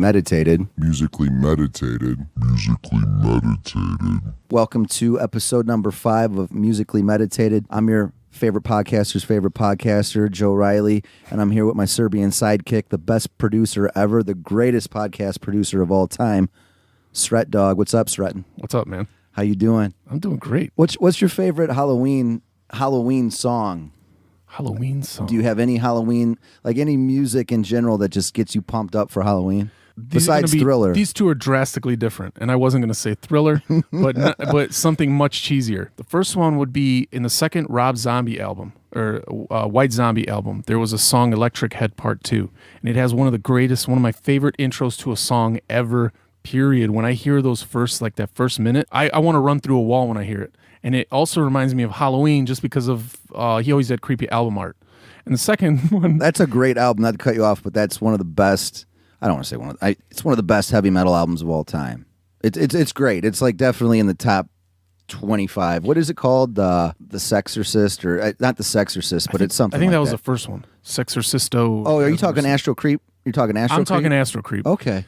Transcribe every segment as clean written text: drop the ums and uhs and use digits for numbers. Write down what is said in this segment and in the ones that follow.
meditated. Musically meditated. Musically meditated. Welcome to episode number 5 of Musically Meditated. I'm your favorite podcaster's favorite podcaster, Joe Riley, and I'm here with my Serbian sidekick, the best producer ever, the greatest podcast producer of all time, Sret Dog. What's up, Sretin? What's up, man? How you doing? I'm doing great. What's your favorite Halloween song? Halloween song? Do you have any Halloween, like any music in general that just gets you pumped up for Halloween? Besides Thriller. These two are drastically different, and I wasn't going to say Thriller, but something much cheesier. The first one would be in the second Rob Zombie album, or White Zombie album. There was a song, Electric Head Part 2, and it has one of my favorite intros to a song ever, period. When I hear those that first minute, I want to run through a wall when I hear it. And it also reminds me of Halloween just because of, he always had creepy album art. And the second one... That's a great album, not to cut you off, but that's one of the best, I don't want to say it's one of the best heavy metal albums of all time. It's great. It's like definitely in the top 25. What is it called? The Sexorcist, or not the Sexorcist, but it's something I think that like was the first one. Sexorcisto. Oh, are you talking Astro Creep? You're talking Astro Creep? I'm talking Astro Creep. Okay.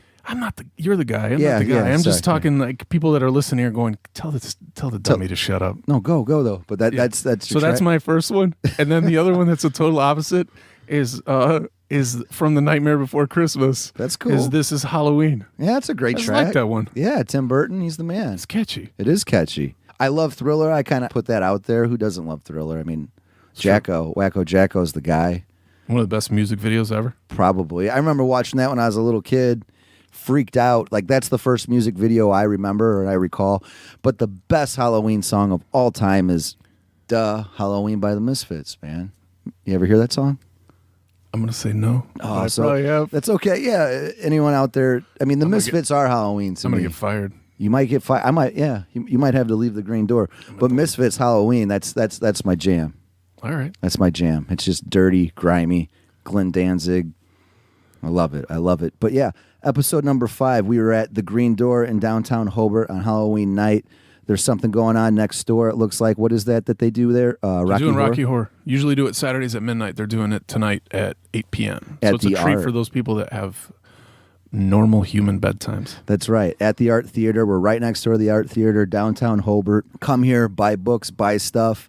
You're the guy. I'm not the guy. I'm just talking like people that are listening are going, tell the dummy to shut up. No, go though. But that's so that's my first one. And then the other one that's a total opposite is from The Nightmare Before Christmas. That's cool. This is Halloween. Yeah, it's a great track. I like that one. Yeah, Tim Burton, he's the man. It's catchy. It is catchy. I love Thriller. I kind of put that out there. Who doesn't love Thriller? I mean, Wacko Jacko's the guy. One of the best music videos ever. Probably. I remember watching that when I was a little kid. Freaked out. Like, that's the first music video I remember or I recall. But the best Halloween song of all time is Halloween by the Misfits, man. You ever hear that song? I'm going to say no. Oh, I probably have. That's okay. Yeah. Anyone out there? I mean, the Misfits are Halloween to me. I'm going to get fired. You might get fired. I might, yeah. You might have to leave the green door. But Misfits Halloween, that's my jam. All right. That's my jam. It's just dirty, grimy, Glenn Danzig. I love it. But yeah, episode number 5, we were at the Green Door in downtown Hobart on Halloween night. There's something going on next door, it looks like. What is that they do there? They're doing Rocky Horror. Usually do it Saturdays at midnight. They're doing it tonight at 8 p.m. So it's a treat for those people that have normal human bedtimes. That's right. At the Art Theater. We're right next door to the Art Theater, downtown Hobart. Come here, buy books, buy stuff.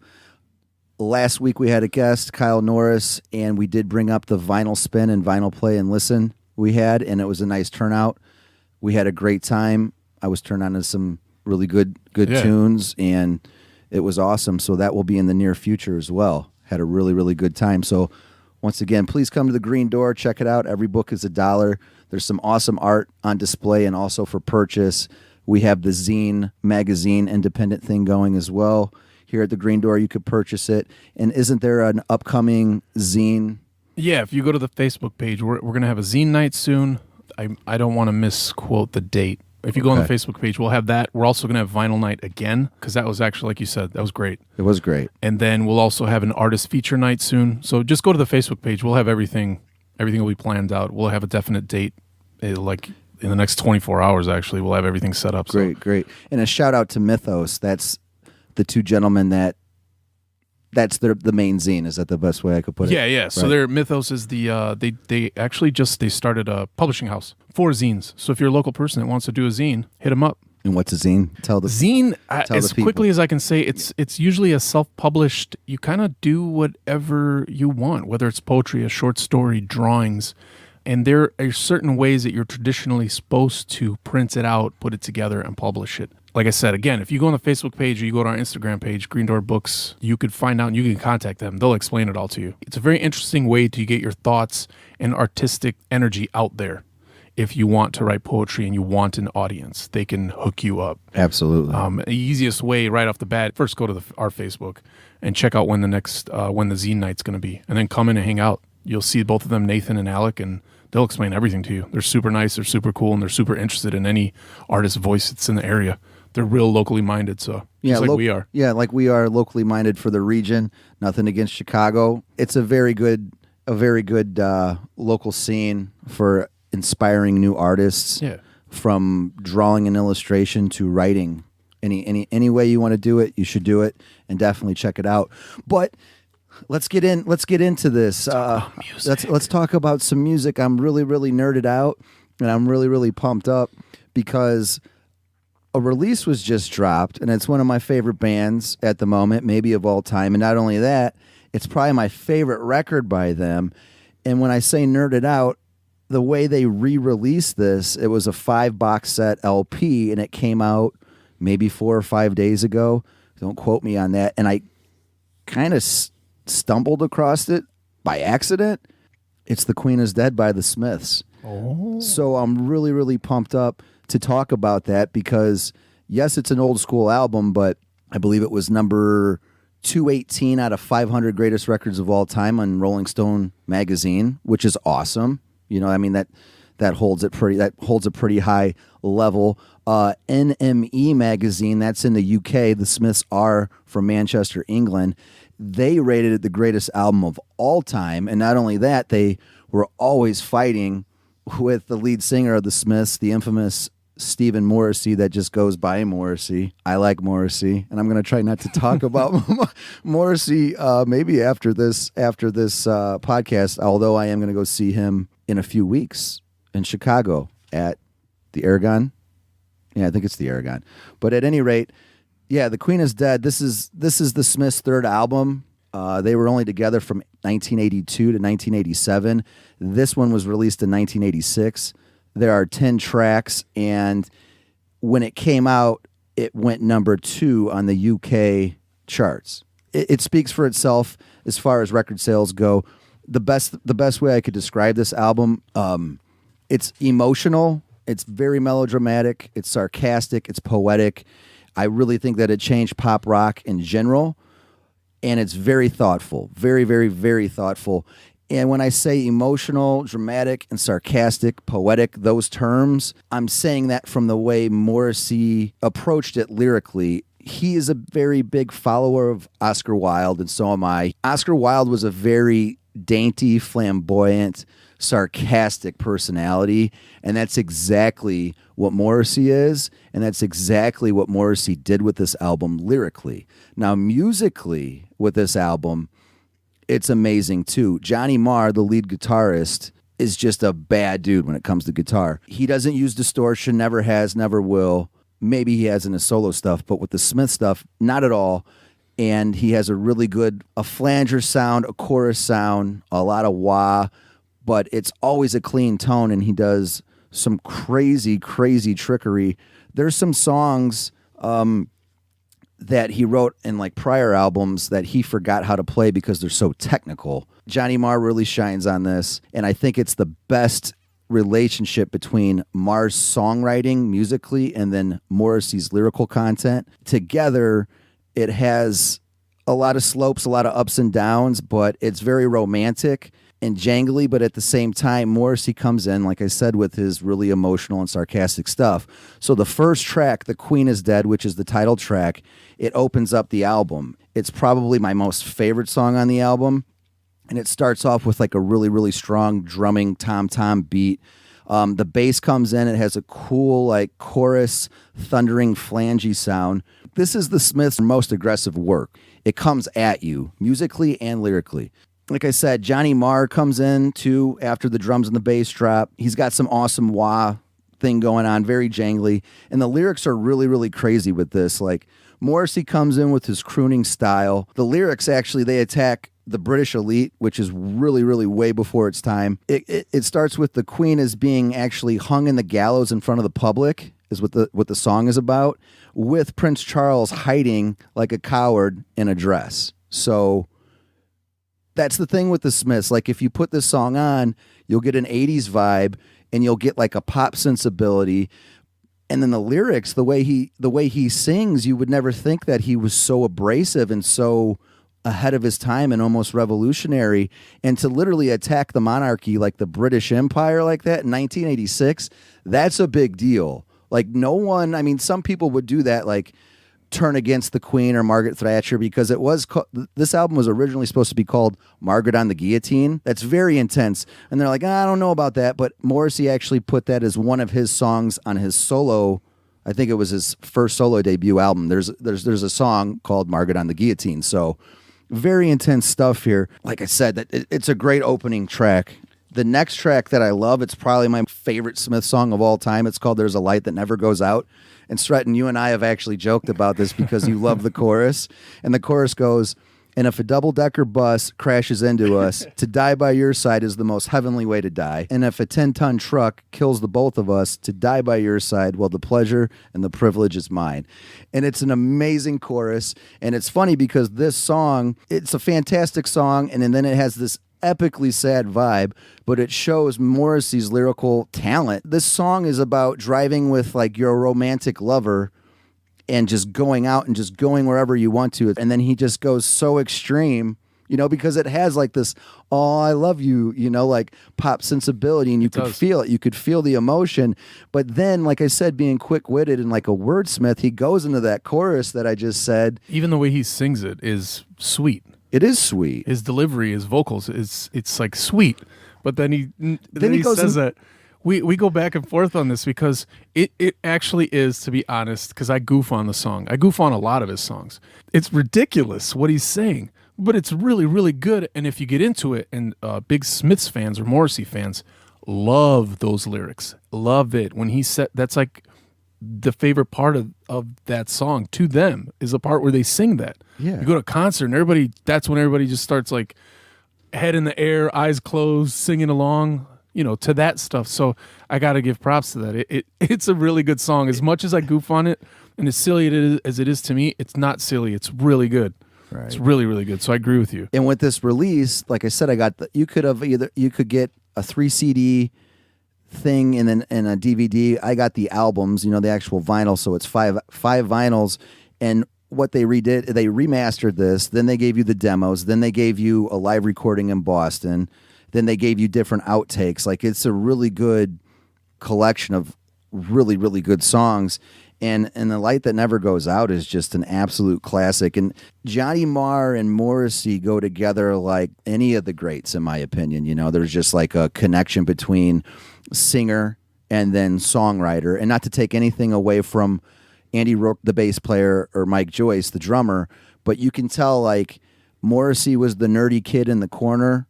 Last week we had a guest, Kyle Norris, and we did bring up the vinyl spin and vinyl play and listen we had, and it was a nice turnout. We had a great time. I was turned on to some really good tunes, and it was awesome. So that will be in the near future as well. Had a really, really good time. So once again, please come to the Green Door. Check it out. Every book is $1. There's some awesome art on display and also for purchase. We have the zine magazine independent thing going as well. Here at the Green Door, you could purchase it. And isn't there an upcoming zine? Yeah, if you go to the Facebook page, we're going to have a zine night soon. I don't want to misquote the date. If you go on the Facebook page, we'll have that. We're also going to have vinyl night again, because that was actually, like you said, that was great. It was great. And then we'll also have an artist feature night soon. So just go to the Facebook page. We'll have everything. Everything will be planned out. We'll have a definite date, like in the next 24 hours, actually. We'll have everything set up. Great. And a shout out to Mythos. That's the two gentlemen that's the main zine. Is that the best way I could put it? Yeah. Right. So their Mythos is they started a publishing house for zines. So if you're a local person that wants to do a zine, hit them up. And what's a zine? Tell the zine as quickly as I can say. It's usually a self-published. You kind of do whatever you want, whether it's poetry, a short story, drawings. And there are certain ways that you're traditionally supposed to print it out, put it together, and publish it. Like I said, again, if you go on the Facebook page or you go to our Instagram page, Green Door Books, you could find out and you can contact them. They'll explain it all to you. It's a very interesting way to get your thoughts and artistic energy out there. If you want to write poetry and you want an audience, they can hook you up. Absolutely. The easiest way right off the bat, first go to our Facebook and check out when the zine night's going to be. And then come in and hang out. You'll see both of them, Nathan and Alec, and they'll explain everything to you. They're super nice, they're super cool, and they're super interested in any artist voice that's in the area. They're real locally minded, so just like we are. Yeah, like we are locally minded for the region. Nothing against Chicago. It's a very good local scene for inspiring new artists. Yeah. From drawing and illustration to writing. Any way you want to do it, you should do it, and definitely check it out. But let's get into this. Let's talk about some music. I'm really, really nerded out. and I'm really, really pumped up because a release was just dropped, and it's one of my favorite bands at the moment, maybe of all time. And not only that, it's probably my favorite record by them. And when I say nerded out, the way they re-released this, it was a 5-box set LP, and it came out maybe 4 or 5 days ago. Don't quote me on that. And I kind of stumbled across it by accident. It's The Queen is Dead by the Smiths. Oh. So I'm really, really pumped up to talk about that because, yes, it's an old school album, but I believe it was number 218 out of 500 greatest records of all time on Rolling Stone magazine, which is awesome. You know, I mean, that holds a pretty high level. NME magazine, that's in the UK. The Smiths are from Manchester, England. They rated it the greatest album of all time. And not only that, they were always fighting with the lead singer of the Smiths, the infamous Stephen Morrissey, that just goes by Morrissey. I like Morrissey, and I'm going to try not to talk about Morrissey maybe after this podcast, although I am going to go see him in a few weeks in Chicago at the Aragon. Yeah, I think it's the Aragon. But at any rate, yeah, The Queen is Dead. This is the Smiths' third album. They were only together from 1982 to 1987. This one was released in 1986. There are 10 tracks, and when it came out, it went number 2 on the UK charts. It speaks for itself as far as record sales go. The best way I could describe this album, it's emotional, it's very melodramatic, it's sarcastic, it's poetic. I really think that it changed pop rock in general, and it's very thoughtful, very, very, very thoughtful. And when I say emotional, dramatic, and sarcastic, poetic, those terms, I'm saying that from the way Morrissey approached it lyrically. He is a very big follower of Oscar Wilde, and so am I. Oscar Wilde was a very dainty, flamboyant, sarcastic personality, and that's exactly what Morrissey is, and that's exactly what Morrissey did with this album lyrically. Now, musically, with this album, it's amazing too. Johnny Marr, the lead guitarist, is just a bad dude when it comes to guitar. He doesn't use distortion, never has, never will. Maybe he has in his solo stuff, but with the Smith stuff, not at all. And he has a really good, a flanger sound, a chorus sound, a lot of wah, but it's always a clean tone, and he does some crazy, crazy trickery. There's some songs that he wrote in like prior albums that he forgot how to play because they're so technical. Johnny Marr really shines on this, and I think it's the best relationship between Marr's songwriting musically and then Morrissey's lyrical content. Together, it has a lot of slopes, a lot of ups and downs, but it's very romantic and jangly, but at the same time, Morrissey comes in, like I said, with his really emotional and sarcastic stuff. So the first track, The Queen is Dead, which is the title track, it opens up the album. It's probably my most favorite song on the album, and it starts off with like a really, really strong drumming tom-tom beat. The bass comes in, it has a cool like chorus, thundering, flangey sound. This is the Smiths' most aggressive work. It comes at you, musically and lyrically. Like I said, Johnny Marr comes in too after the drums and the bass drop. He's got some awesome wah thing going on, very jangly. And the lyrics are really, really crazy with this. Like, Morrissey comes in with his crooning style. The lyrics, actually, they attack the British elite, which is really, really way before its time. It starts with the Queen as being actually hung in the gallows in front of the public, is what the song is about, with Prince Charles hiding like a coward in a dress. So that's the thing with the Smiths. Like, if you put this song on, you'll get an 80s vibe, and you'll get like a pop sensibility. And then the lyrics, the way he sings, you would never think that he was so abrasive and so ahead of his time and almost revolutionary. And to literally attack the monarchy like the British Empire like that in 1986, that's a big deal. Like, no one, I mean, some people would do that, like turn against the Queen or Margaret Thatcher, because this album was originally supposed to be called Margaret on the Guillotine. That's very intense. And they're like, I don't know about that. But Morrissey actually put that as one of his songs on his solo, I think it was his first solo debut album. There's a song called Margaret on the Guillotine. So very intense stuff here. Like I said, it's a great opening track. The next track that I love, it's probably my favorite Smith song of all time. It's called There's a Light That Never Goes Out. And Stretton, you and I have actually joked about this because you love the chorus. And the chorus goes, and if a double-decker bus crashes into us, to die by your side is the most heavenly way to die. And if a 10-ton truck kills the both of us, to die by your side, well, the pleasure and the privilege is mine. And it's an amazing chorus. And it's funny because this song, it's a fantastic song, and then it has this epically sad vibe, but it shows Morrissey's lyrical talent. This song is about driving with like your romantic lover and just going out and just going wherever you want to. And then he just goes so extreme, you know, because it has like this, oh, I love you, you know, like pop sensibility, and you could feel it. You could feel the emotion. But then, like I said, being quick-witted and like a wordsmith, he goes into that chorus that I just said. Even the way he sings it is sweet. It is sweet. His delivery, his vocals, it's like sweet. But then he says that. We go back and forth on this because it actually is, to be honest, because I goof on the song. I goof on a lot of his songs. It's ridiculous what he's saying, but it's really, really good. And if you get into it, and big Smiths fans or Morrissey fans love those lyrics, love it. When he said, that's like the favorite part of that song to them is the part where they sing that. Yeah. You go to a concert and that's when everybody just starts like head in the air, eyes closed, singing along, you know, to that stuff. So I got to give props to that. It's a really good song. As much as I goof on it and as silly as it is to me, it's not silly. It's really good. Right. It's really, really good. So I agree with you. And with this release, like I said, you could get a 3 CD thing and then a DVD. I got the albums, you know, the actual vinyl. So it's five vinyls. And what they redid, they remastered this. Then they gave you the demos. Then they gave you a live recording in Boston. Then they gave you different outtakes. Like, it's a really good collection of really, really good songs. And The Light That Never Goes Out is just an absolute classic. And Johnny Marr and Morrissey go together like any of the greats, in my opinion. You know, there's just like a connection between singer and then songwriter. And not to take anything away from Andy Rourke, the bass player, or Mike Joyce, the drummer, but you can tell like Morrissey was the nerdy kid in the corner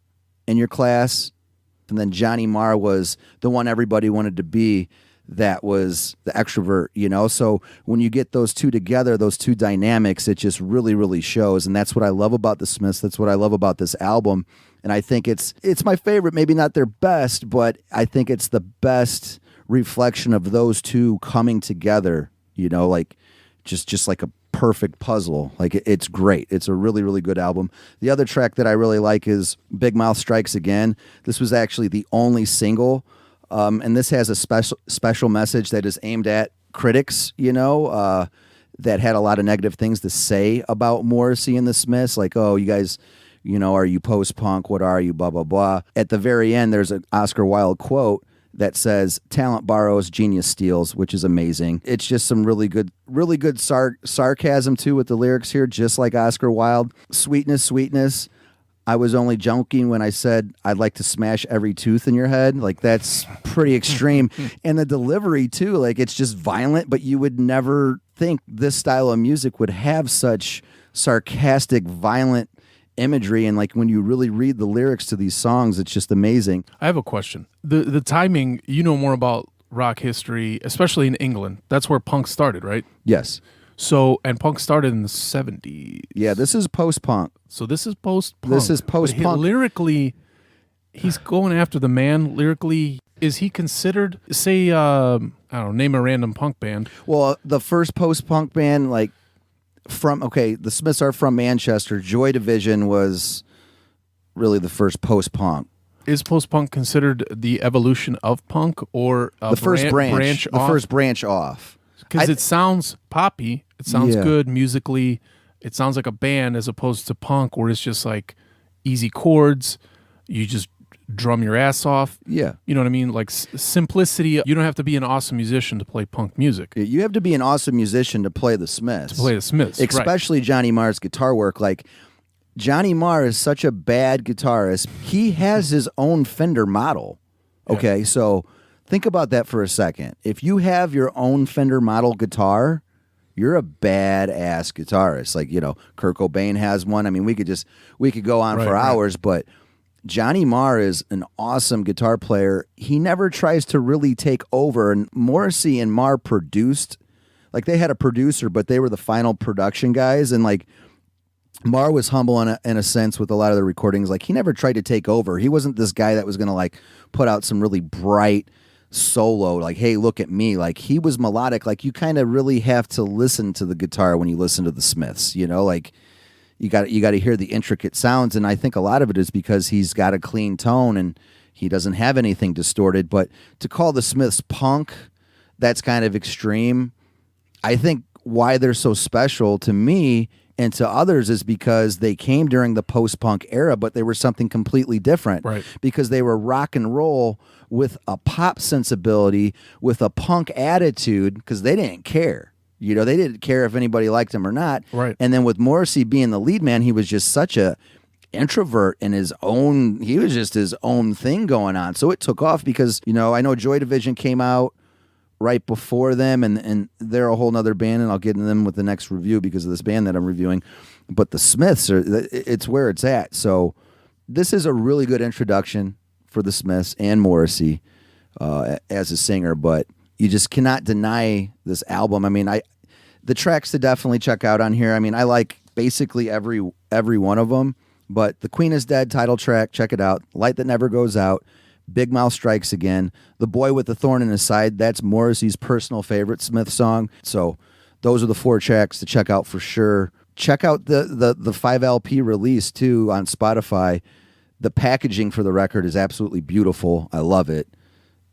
in your class, and then Johnny Marr was the one everybody wanted to be, that was the extrovert, you know? So when you get those two together, those two dynamics, it just really, really shows. And that's what I love about the Smiths. That's what I love about this album. And I think it's my favorite, maybe not their best, but I think it's the best reflection of those two coming together, you know, like just like a perfect puzzle. Like, it's great. It's a really, really good album. The other track that I really like is Big Mouth Strikes Again. This was actually the only single, and this has a special message that is aimed at critics, you know, that had a lot of negative things to say about Morrissey and the Smiths, like, oh, you guys, you know, are you post-punk? What are you? Blah, blah, blah. At the very end, there's an Oscar Wilde quote that says, talent borrows, genius steals, which is amazing. It's just some really good sarcasm, too, with the lyrics here, just like Oscar Wilde. Sweetness, sweetness. I was only joking when I said I'd like to smash every tooth in your head. Like, that's pretty extreme. And the delivery, too, like, it's just violent, but you would never think this style of music would have such sarcastic, violent imagery. And like, when you really read the lyrics to these songs, it's just amazing. I have a question. The timing, you know more about rock history, especially in England. That's where punk started, right? Yes. So, and punk started in the 70s. Yeah, this is post-punk. So this is post-punk. This is post-punk. Lyrically, he's going after the man. Lyrically, is he considered, say, I don't know, name a random punk band. Well, the first post-punk band, like, the Smiths are from Manchester. Joy Division was really the first post-punk. Is post-punk considered the evolution of punk, or the first branch off? First branch off? Because it sounds poppy. It sounds good musically. It sounds like a band as opposed to punk, where it's just like easy chords. You just drum your ass off. Yeah. You know what I mean? Like simplicity. You don't have to be an awesome musician to play punk music. You have to be an awesome musician to play the Smiths. Especially right. Johnny Marr's guitar work. Like, Johnny Marr is such a bad guitarist. He has his own Fender model. Okay, yeah. So think about that for a second. If you have your own Fender model guitar, you're a badass guitarist. Like, you know, Kurt Cobain has one. I mean, we could go on for hours, but Johnny Marr is an awesome guitar player. He never tries to really take over. And Morrissey and Marr produced, like they had a producer, but they were the final production guys. And like Marr was humble in a sense with a lot of the recordings. Like he never tried to take over. He wasn't this guy that was going to like put out some really bright solo, like, hey, look at me. Like he was melodic. Like you kind of really have to listen to the guitar when you listen to the Smiths, you know, like you got to hear the intricate sounds. And I think a lot of it is because he's got a clean tone and he doesn't have anything distorted. But to call the Smiths punk, that's kind of extreme. I think why they're so special to me and to others is because they came during the post-punk era, but they were something completely different. Right. Because they were rock and roll with a pop sensibility, with a punk attitude, because they didn't care. You know, they didn't care if anybody liked him or not. Right. And then with Morrissey being the lead man, he was just such a introvert in his own, he was just his own thing going on. So it took off because, you know, I know Joy Division came out right before them, and they're a whole nother band, and I'll get into them with the next review because of this band that I'm reviewing. But the Smiths, it's where it's at. So this is a really good introduction for the Smiths and Morrissey as a singer, but you just cannot deny this album. I mean, the tracks to definitely check out on here. I mean, I like basically every one of them, but The Queen is Dead title track, check it out. Light That Never Goes Out, Big Mouth Strikes Again, The Boy with the Thorn in His Side, that's Morrissey's personal favorite Smith song. So those are the 4 tracks to check out for sure. Check out the 5 LP release too on Spotify. The packaging for the record is absolutely beautiful. I love it.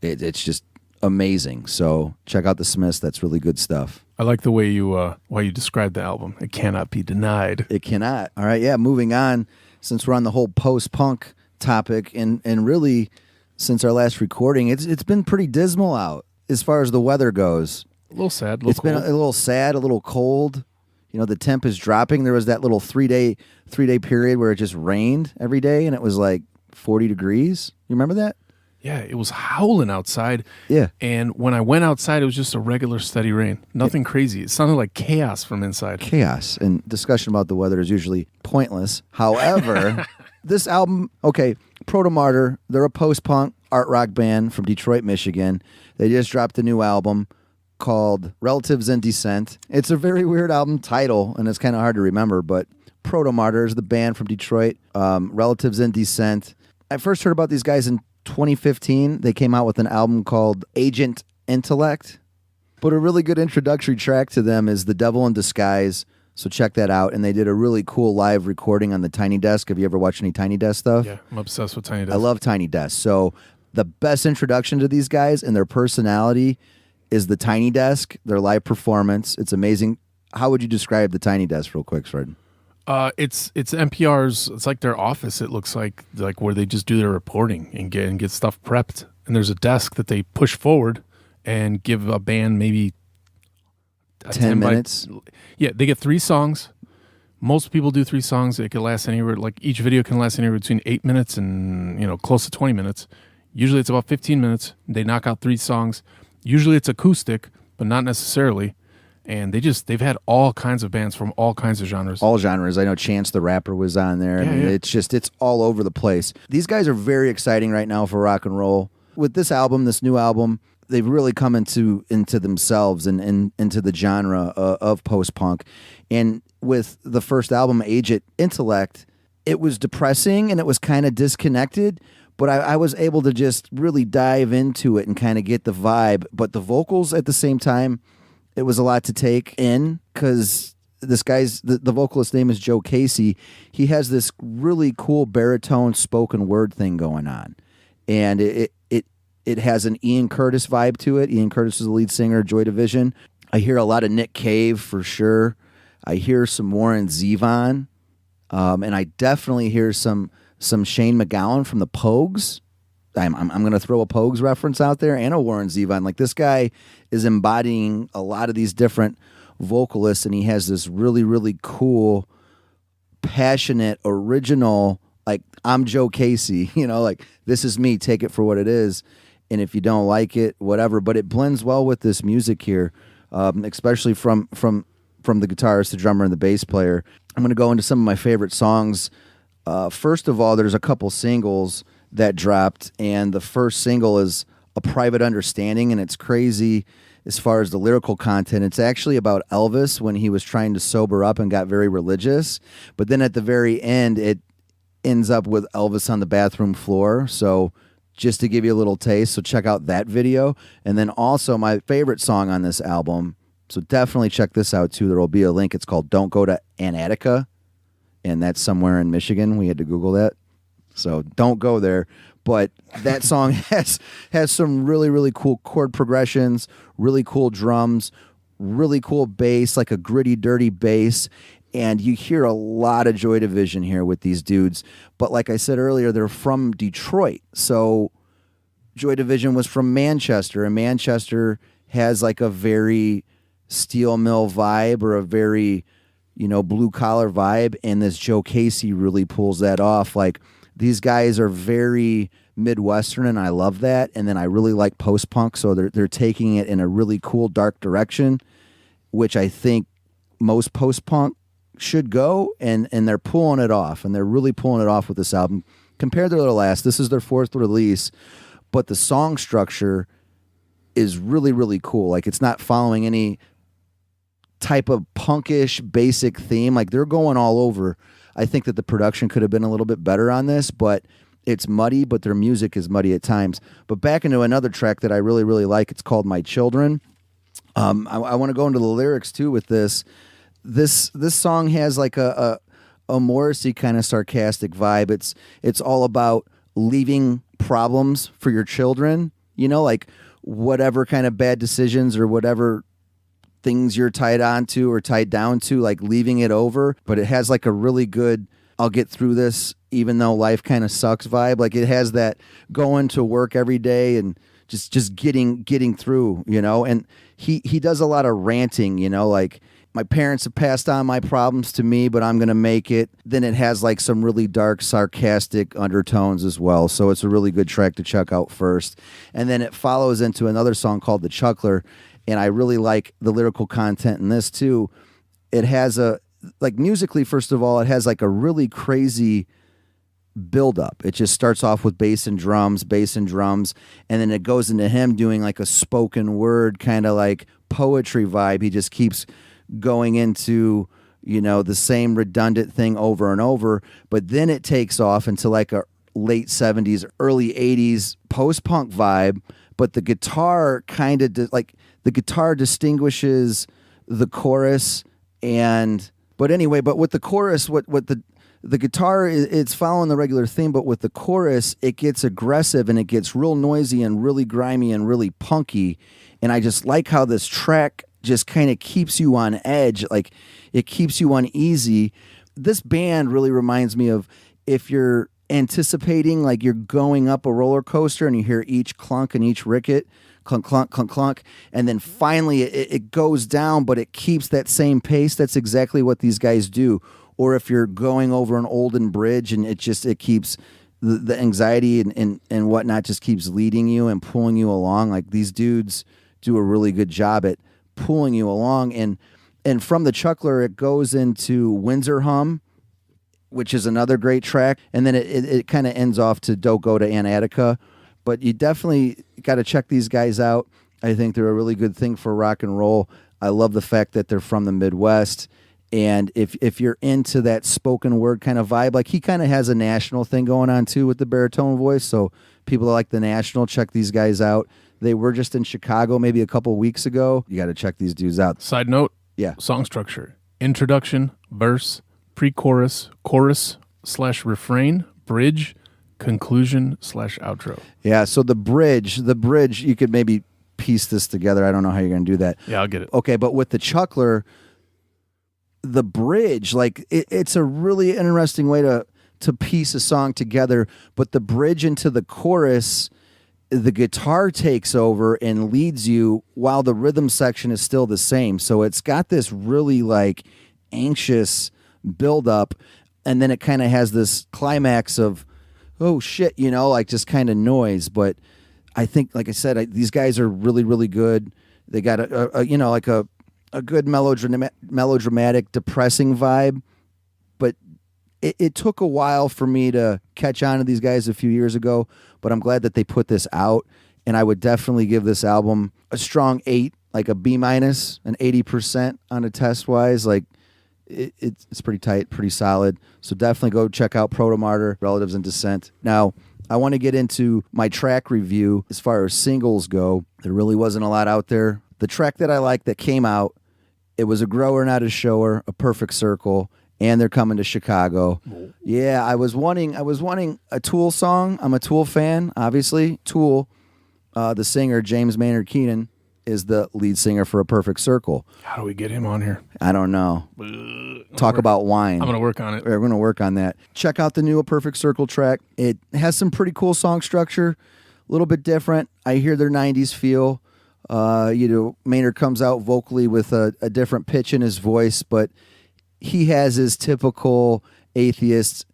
It's just amazing. So check out the Smiths. That's really good stuff. I like the way you described the album. It cannot be denied. It cannot. All right, yeah, moving on. Since we're on the whole post-punk topic, and really since our last recording, it's been pretty dismal out as far as the weather goes. A little sad. It's been a little sad, a little cold. You know, the temp is dropping. There was that little 3-day period where it just rained every day, and it was like 40 degrees. You remember that? Yeah, it was howling outside. Yeah. And when I went outside, it was just a regular steady rain. Nothing crazy. It sounded like chaos from inside. Chaos. And discussion about the weather is usually pointless. However, this album, okay, Protomartyr, they're a post-punk art rock band from Detroit, Michigan. They just dropped a new album called Relatives in Descent. It's a very weird album title, and it's kind of hard to remember, but Protomartyr is the band from Detroit, Relatives in Descent. I first heard about these guys in 2015. They came out with an album called Agent Intellect, but a really good introductory track to them is The Devil in Disguise, so check that out. And they did a really cool live recording on the Tiny Desk. Have you ever watched any Tiny Desk stuff? Yeah, I'm obsessed with Tiny Desk. I love Tiny Desk. So the best introduction to these guys and their personality is the Tiny Desk, their live performance. It's amazing. How would you describe the Tiny Desk real quick, Fred? It's NPR's. It's like their office. It looks like where they just do their reporting and get stuff prepped. And there's a desk that they push forward and give a band maybe 10 minutes. Yeah, they get 3 songs. Most people do 3 songs. It can last anywhere. Like each video can last anywhere between 8 minutes and close to 20 minutes. Usually it's about 15 minutes. They knock out 3 songs. Usually it's acoustic, but not necessarily. And they've had all kinds of bands from all kinds of genres. All genres. I know Chance the Rapper was on there. Yeah, I mean, yeah. It's all over the place. These guys are very exciting right now for rock and roll. With this album, this new album, they've really come into themselves and into the genre of post-punk. And with the first album, Agent Intellect, it was depressing and it was kind of disconnected, but I was able to just really dive into it and kind of get the vibe. But the vocals at the same time, it was a lot to take in because this guy's, the vocalist's name is Joe Casey. He has this really cool baritone spoken word thing going on. And it has an Ian Curtis vibe to it. Ian Curtis is the lead singer of Joy Division. I hear a lot of Nick Cave for sure. I hear some Warren Zevon. And I definitely hear some Shane MacGowan from the Pogues. I'm going to throw a Pogues reference out there and a Warren Zevon. Like this guy is embodying a lot of these different vocalists, and he has this really, really cool, passionate, original, like, I'm Joe Casey, like, this is me, take it for what it is. And if you don't like it, whatever. But it blends well with this music here, especially from the guitarist, the drummer, and the bass player. I'm going to go into some of my favorite songs First of all, there's a couple singles that dropped, and the first single is A Private Understanding, and it's crazy as far as the lyrical content. It's actually about Elvis when he was trying to sober up and got very religious. But then at the very end, it ends up with Elvis on the bathroom floor. So just to give you a little taste, so check out that video. And then also my favorite song on this album, so definitely check this out too. There will be a link. It's called Don't Go to Antarctica, and that's somewhere in Michigan. We had to Google that. So don't go there. But that song has some really, really cool chord progressions, really cool drums, really cool bass, like a gritty, dirty bass. And you hear a lot of Joy Division here with these dudes. But like I said earlier, they're from Detroit. So Joy Division was from Manchester, and Manchester has like a very steel mill vibe, or a very, blue collar vibe. And this Joe Casey really pulls that off. Like, these guys are very Midwestern, and I love that. And then I really like post-punk, so they're taking it in a really cool, dark direction, which I think most post-punk should go, and they're pulling it off, and they're really pulling it off with this album. Compared to their last, this is their fourth release, but the song structure is really, really cool. Like, it's not following any type of punkish basic theme. Like, they're going all over. I think that the production could have been a little bit better on this, but it's muddy, but their music is muddy at times. But back into another track that I really, really like. It's called My Children. I want to go into the lyrics too with this. This song has like a Morrissey kind of sarcastic vibe. It's all about leaving problems for your children, like whatever kind of bad decisions or whatever things you're tied onto or tied down to, like leaving it over. But it has like a really good, I'll get through this even though life kind of sucks vibe. Like, it has that going to work every day and just getting through, and he does a lot of ranting, like, my parents have passed on my problems to me, but I'm going to make it. Then it has like some really dark, sarcastic undertones as well. So it's a really good track to check out first. And then it follows into another song called The Chuckler. And I really like the lyrical content in this too. It has musically, first of all, it has like a really crazy build up. It just starts off with bass and drums, and then it goes into him doing like a spoken word kind of like poetry vibe. He just keeps going into, the same redundant thing over and over, but then it takes off into like a late 70s, early 80s post-punk vibe. But the guitar kind of the guitar distinguishes the chorus, but with the chorus, what the guitar it's following the regular theme, but with the chorus it gets aggressive and it gets real noisy and really grimy and really punky. And I just like how this track just kind of keeps you on edge, like it keeps you uneasy. This band really reminds me of, if you're anticipating, like you're going up a roller coaster and you hear each clunk and each ricket, clunk, clunk, clunk, clunk, and then finally it goes down, but it keeps that same pace. That's exactly what these guys do. Or if you're going over an Olden Bridge and it keeps the anxiety and whatnot just keeps leading you and pulling you along. Like, these dudes do a really good job at pulling you along. And from The Chuckler, it goes into Windsor Hum, which is another great track. And then it kind of ends off to Don't Go to Antarctica. But you definitely got to check these guys out. I think they're a really good thing for rock and roll. I love the fact that they're from the Midwest. And if you're into that spoken word kind of vibe, like he kind of has a national thing going on too with the baritone voice. So people that like the National, check these guys out. They were just in Chicago maybe a couple weeks ago. You got to check these dudes out. Side note, yeah. Song structure: introduction, verse, pre-chorus, chorus/refrain, bridge, conclusion/outro. Yeah, so the bridge, you could maybe piece this together. I don't know how you're going to do that. Yeah, I'll get it. Okay, but with the Chuckler, the bridge, like it's a really interesting way to piece a song together, but the bridge into the chorus, the guitar takes over and leads you while the rhythm section is still the same. So it's got this really like anxious build up, and then it kind of has this climax of, oh shit, like just kind of noise. But I think, like I said, these guys are really, really good. They got a good melodramatic, depressing vibe, but it took a while for me to catch on to these guys a few years ago, but I'm glad that they put this out. And I would definitely give this album a strong 8, like a B minus, an 80% on a test wise. Like it's pretty tight, pretty solid. So definitely go check out Protomartyr, Relatives in Descent. Now, I want to get into my track review as far as singles go. There really wasn't a lot out there. The track that I liked that came out, it was a grower, not a shower, A Perfect Circle, and they're coming to Chicago. Yeah, I was wanting a Tool song. I'm a Tool fan, obviously. Tool, the singer, James Maynard Keenan, is the lead singer for A Perfect Circle. How do we get him on here? I don't know. Talk about wine. I'm going to work on it. We're going to work on that. Check out the new A Perfect Circle track. It has some pretty cool song structure, a little bit different. I hear their 90s feel. Maynard comes out vocally with a different pitch in his voice, but he has his typical atheist,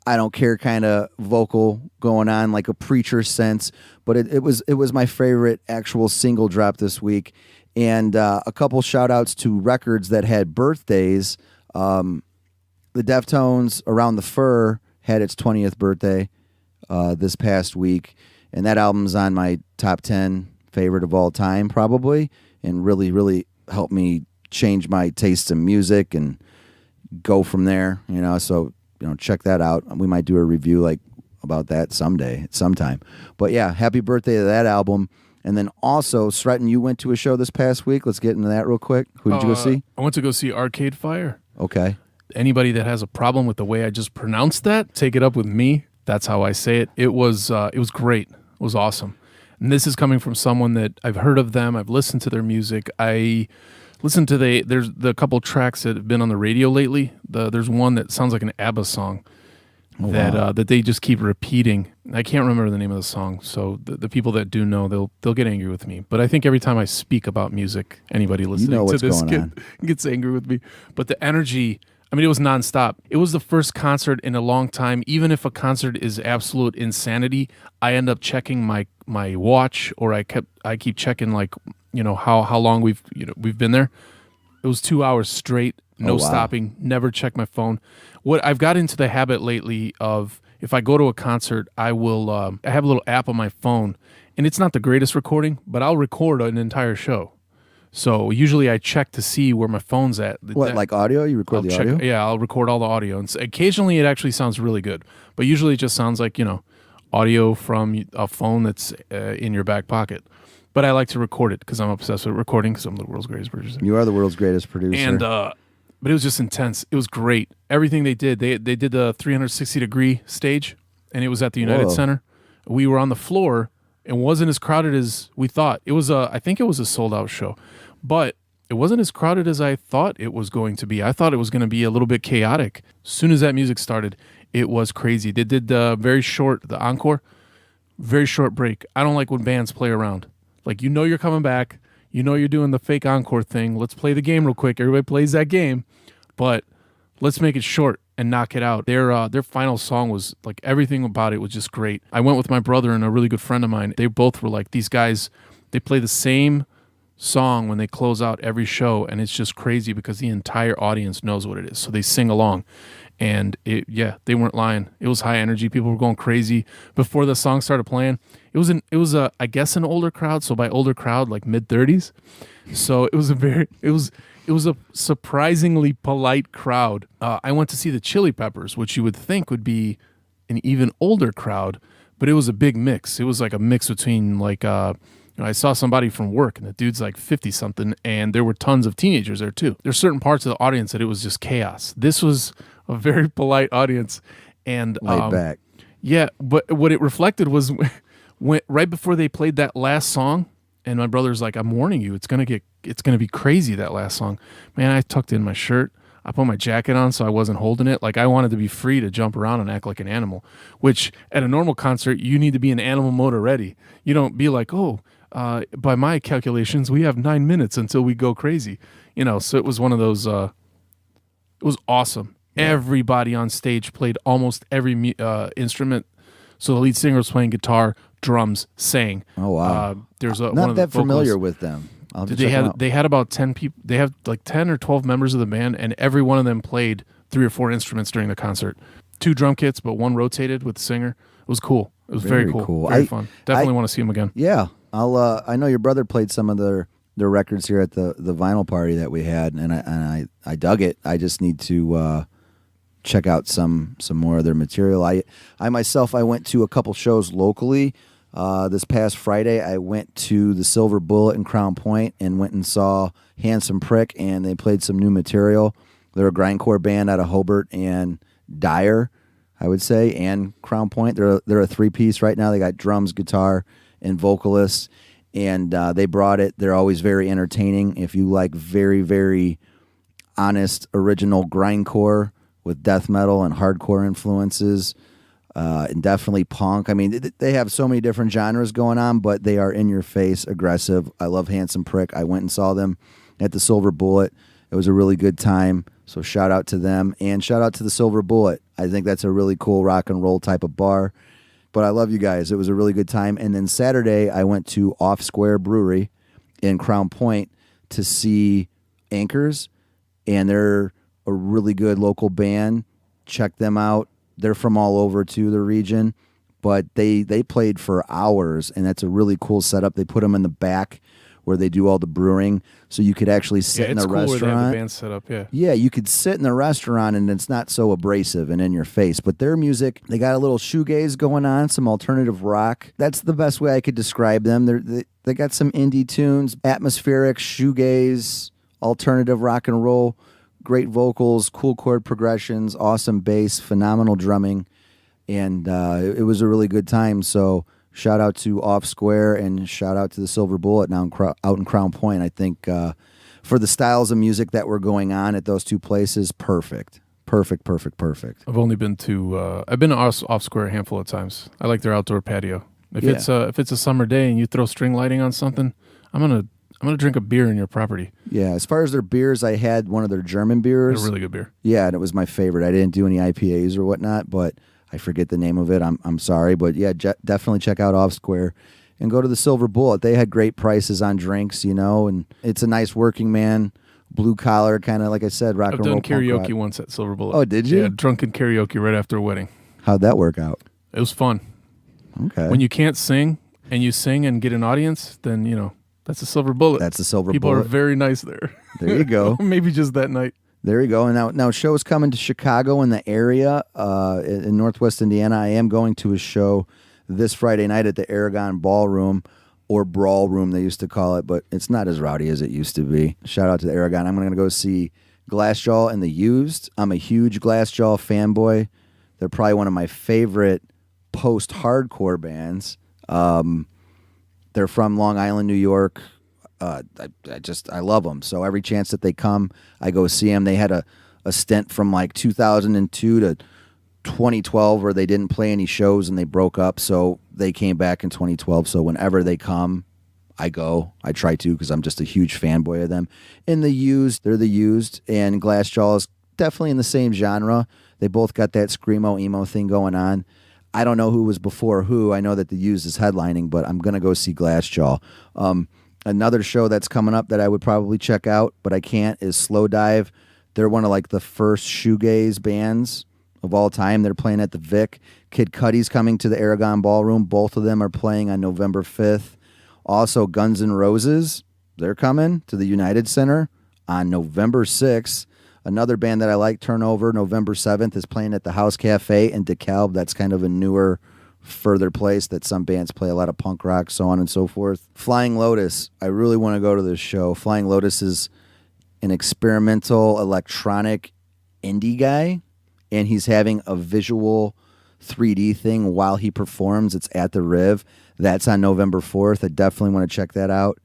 I don't care kind of vocal going on, like a preacher sense. But it was my favorite actual single drop this week. And a couple shout outs to records that had birthdays. The Deftones Around the Fur had its 20th birthday this past week. And that album's on my top 10 favorite of all time, probably. And really, really helped me change my taste in music and go from there. So check that out. We might do a review like about that sometime. But yeah, happy birthday to that album. And then also, Stretton, you went to a show this past week. Let's get into that real quick. Who did you go see? I went to go see Arcade Fire. Okay. Anybody that has a problem with the way I just pronounced that, take it up with me. That's how I say it. It was great. It was awesome. And this is coming from someone that I've heard of them. I've listened to their music. I listened to there's the couple tracks that have been on the radio lately. There's one that sounds like an ABBA song. That they just keep repeating. I can't remember the name of the song, so the people that do know, they'll get angry with me. But I think every time I speak about music, anybody listening to this gets angry with me. But the energy, it was nonstop. It was the first concert in a long time. Even if a concert is absolute insanity, I end up checking my watch, or I keep checking how long we've been there. It was 2 hours straight. No stopping, never check my phone. What I've got into the habit lately of, if I go to a concert, I will, I have a little app on my phone, and it's not the greatest recording, but I'll record an entire show. So usually I check to see where my phone's at. Like audio? You record the audio? Yeah, I'll record all the audio. And occasionally it actually sounds really good, but usually it just sounds like, audio from a phone that's in your back pocket. But I like to record it because I'm obsessed with recording, because I'm the world's greatest producer. You are the world's greatest producer. And, but it was just intense. It was great. Everything they did. They did the 360-degree stage, and it was at the United Center. We were on the floor. It wasn't as crowded as we thought. I think it was a sold-out show, but it wasn't as crowded as I thought it was going to be. I thought it was going to be a little bit chaotic. As soon as that music started, it was crazy. They did the encore, very short break. I don't like when bands play around. Like, you're coming back. You're doing the fake encore thing. Let's play the game real quick. Everybody plays that game, but let's make it short and knock it out. Their final song was like, everything about it was just great. I went with my brother and a really good friend of mine. They both were like, these guys, they play the same song when they close out every show, and it's just crazy because the entire audience knows what it is. So they sing along. And they weren't lying. It was high energy. People were going crazy before the song started playing. It was I guess an older crowd. So by older crowd, like mid-30s. So it was a surprisingly polite crowd. I went to see the Chili Peppers, which you would think would be an even older crowd, but it was a big mix. It was like a mix between I saw somebody from work, and the dude's like 50-something, and there were tons of teenagers there too. There's certain parts of the audience that it was just chaos. This was a very polite audience, and laid back. Yeah, but what it reflected was when right before they played that last song, and my brother's like, "I'm warning you, it's gonna be crazy, that last song." Man, I tucked in my shirt. I put my jacket on so I wasn't holding it. Like, I wanted to be free to jump around and act like an animal, which at a normal concert, you need to be in animal mode already. You don't be like, by my calculations, we have 9 minutes until we go crazy. So it was one of those, it was awesome. Yeah. Everybody on stage played almost every instrument. So the lead singer was playing guitar, drums, sang. Oh, wow. There's not one of that the familiar with them. They had about 10 people. They have like 10 or 12 members of the band, and every one of them played 3 or 4 instruments during the concert. 2 drum kits, but 1 rotated with the singer. It was cool. It was very cool. Very fun. Definitely want to see him again. Yeah, I know your brother played some of their records here at the vinyl party that we had, and I dug it. I just need to check out some more of their material. I myself went to a couple shows locally. This past Friday, I went to the Silver Bullet in Crown Point and went and saw Handsome Prick, and they played some new material. They're a grindcore band out of Hobart and Dyer, I would say, and Crown Point. They're a 3-piece right now. They got drums, guitar, and vocalists, and they brought it. They're always very entertaining. If you like very, very honest, original grindcore with death metal and hardcore influences, and definitely punk. I mean, they have so many different genres going on, but they are in-your-face, aggressive. I love Handsome Prick. I went and saw them at the Silver Bullet. It was a really good time, so shout out to them, and shout out to the Silver Bullet. I think that's a really cool rock and roll type of bar, but I love you guys. It was a really good time. And then Saturday, I went to Off Square Brewery in Crown Point to see Anchors, and they're a really good local band. Check them out. They're from all over to the region, but they played for hours, and that's a really cool setup. They put them in the back where they do all the brewing, so you could actually sit in the restaurant. Where they have the band set up, yeah. Yeah, you could sit in the restaurant, and it's not so abrasive and in your face. But their music, they got a little shoegaze going on, some alternative rock. That's the best way I could describe them. They got some indie tunes, atmospheric shoegaze, alternative rock and roll. Great vocals, cool chord progressions, awesome bass, phenomenal drumming, and it was a really good time. So shout out to Off Square and shout out to the Silver Bullet now out in Crown Point. I think for the styles of music that were going on at those 2 places, perfect. I've only been to Off Square a handful of times. I like their outdoor patio. If it's a summer day and you throw string lighting on something, I'm gonna drink a beer in your property. Yeah, as far as their beers, I had one of their German beers. They're a really good beer. Yeah, and it was my favorite. I didn't do any IPAs or whatnot, but I forget the name of it. I'm sorry, but yeah, definitely check out Off Square and go to the Silver Bullet. They had great prices on drinks, and it's a nice working man, blue collar kind of, like I said, rock and roll. I've done karaoke once at Silver Bullet. Oh, did you? Yeah, drunken karaoke right after a wedding. How'd that work out? It was fun. Okay. When you can't sing and you sing and get an audience, then that's the Silver Bullet. That's the Silver People Bullet. are very nice there. There you go. Maybe just that night. There you go. And now shows coming to Chicago in the area, in Northwest Indiana. I am going to a show this Friday night at the Aragon Ballroom, or Brawl Room they used to call it, but it's not as rowdy as it used to be. Shout out to the Aragon. I'm going to go see Glassjaw and the Used. I'm a huge Glassjaw fanboy. They're probably one of my favorite post-hardcore bands. They're from Long Island, New York. I love them. So every chance that they come, I go see them. They had a stint from like 2002 to 2012 where they didn't play any shows and they broke up. So they came back in 2012. So whenever they come, I go. I try to because I'm just a huge fanboy of them. In the Used, they're the Used, and Glassjaw is definitely in the same genre. They both got that screamo emo thing going on. I don't know who was before who. I know that the Used is headlining, but I'm going to go see Glassjaw. Another show that's coming up that I would probably check out, but I can't, is Slow Dive. They're one of like the first shoegaze bands of all time. They're playing at the Vic. Kid Cudi's coming to the Aragon Ballroom. Both of them are playing on November 5th. Also, Guns N' Roses, they're coming to the United Center on November 6th. Another band that I like, Turnover, November 7th, is playing at the House Cafe in DeKalb. That's kind of a newer, further place that some bands play a lot of punk rock, so on and so forth. Flying Lotus, I really want to go to this show. Flying Lotus is an experimental electronic indie guy, and he's having a visual 3D thing while he performs. It's at the Riv. That's on November 4th. I definitely want to check that out.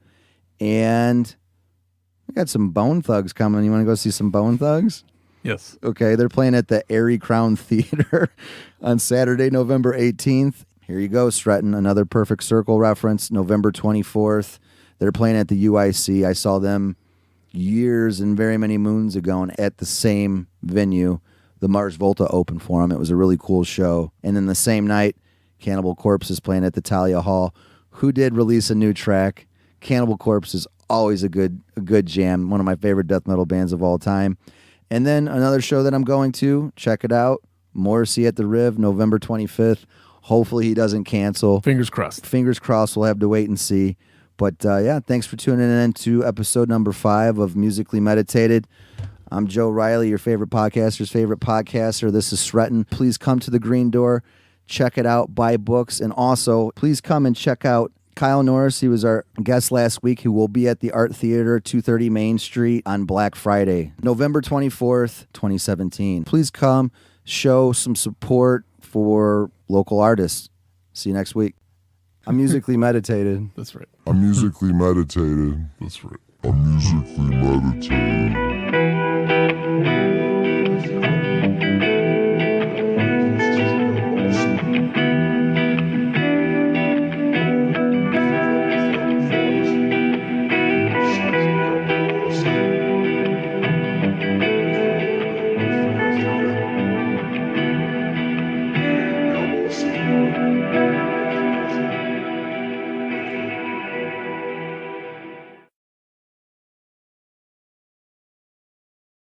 And we got some Bone Thugs coming. You want to go see some Bone Thugs? Yes. Okay, they're playing at the Airy Crown Theater on Saturday, November 18th. Here you go, Stretton. Another Perfect Circle reference, November 24th. They're playing at the UIC. I saw them years and very many moons ago and at the same venue. The Mars Volta opened for them. It was a really cool show. And then the same night, Cannibal Corpse is playing at the Talia Hall, who did release a new track. Cannibal Corpse is always a good jam, one of my favorite death metal bands of all time. And then another show that I'm going to, check it out, Morrissey at the Riv, November 25th. Hopefully he doesn't cancel. Fingers crossed. Fingers crossed. We'll have to wait and see. But yeah, thanks for tuning in to episode number 5 of Musically Meditated. I'm Joe Riley, your favorite podcaster's favorite podcaster. This is Sretton. Please come to the Green Door, check it out, buy books, and also please come and check out Kyle Norris. He was our guest last week, who will be at the Art Theater, 230 Main Street on Black Friday, November 24th, 2017. Please come, show some support for local artists. See you next week. I'm Musically Meditated. That's right. I'm musically meditated. That's right. I'm musically meditated.